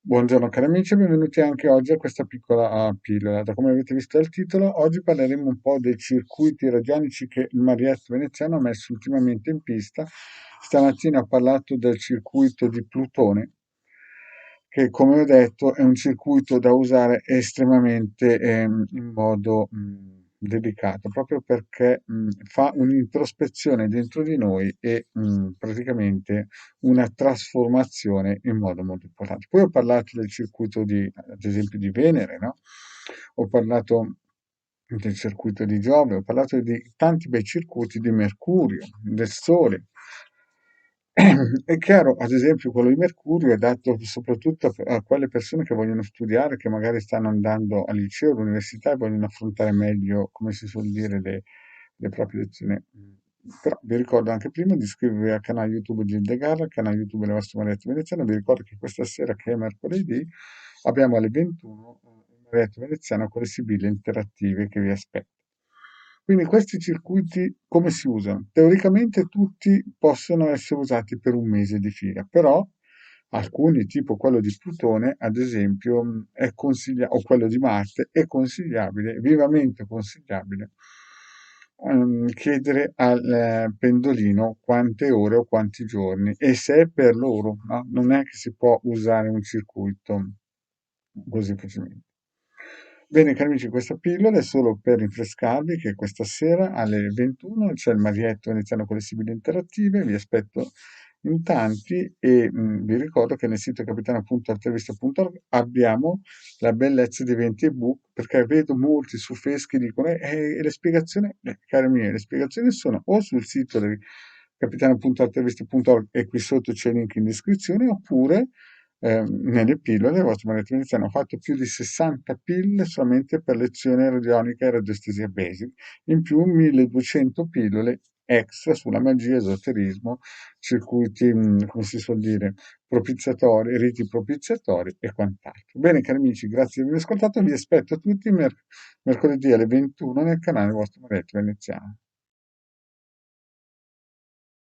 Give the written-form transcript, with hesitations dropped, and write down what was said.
Buongiorno cari amici, benvenuti anche oggi a questa piccola pillola. Da come avete visto dal titolo, oggi parleremo un po' dei circuiti radionici che il Marietto veneziano ha messo ultimamente in pista. Stamattina ho parlato del circuito di Plutone, che come ho detto è un circuito da usare estremamente in modo delicato, proprio perché fa un'introspezione dentro di noi e praticamente una trasformazione in modo molto importante. Poi ho parlato del circuito ad esempio, di Venere, no? Ho parlato del circuito di Giove, ho parlato di tanti bei circuiti di Mercurio, del Sole. È chiaro, ad esempio, quello di Mercurio è dato soprattutto a quelle persone che vogliono studiare, che magari stanno andando al liceo, all'università e vogliono affrontare meglio, come si suol dire, le proprie lezioni. Però vi ricordo anche prima di iscrivervi al canale YouTube di Ildegarra, al canale YouTube della vostra Marietta Veneziana. Vi ricordo che questa sera, che è mercoledì, abbiamo alle 21 il Marietta Veneziano con le sibille interattive che vi aspetto. Quindi questi circuiti come si usano? Teoricamente tutti possono essere usati per un mese di fila, però alcuni, tipo quello di Plutone, ad esempio, è consigliato, o quello di Marte, è consigliabile, vivamente consigliabile, chiedere al pendolino quante ore o quanti giorni e se è per loro, no? Non è che si può usare un circuito così facilmente. Bene, cari amici, questa pillola è solo per rinfrescarvi che questa sera alle 21 c'è il Marietto veneziano con le sibille interattive, vi aspetto in tanti e vi ricordo che nel sito capitano.artervista.org abbiamo la bellezza di 20 ebook perché vedo molti su Facebook che dicono e le spiegazioni, cari miei, le spiegazioni sono o sul sito del capitano.artervista.org e qui sotto c'è il link in descrizione oppure nelle pillole, il vostro maretto iniziale, ho fatto più di 60 pillole solamente per lezione radionica e radiostesia basic, in più 1200 pillole extra sulla magia, esoterismo, circuiti, come si suol dire, propiziatori, riti propiziatori e quant'altro. Bene, cari amici, grazie di avermi ascoltato, vi aspetto tutti mercoledì alle 21 nel canale vostro Maretto Veneziano.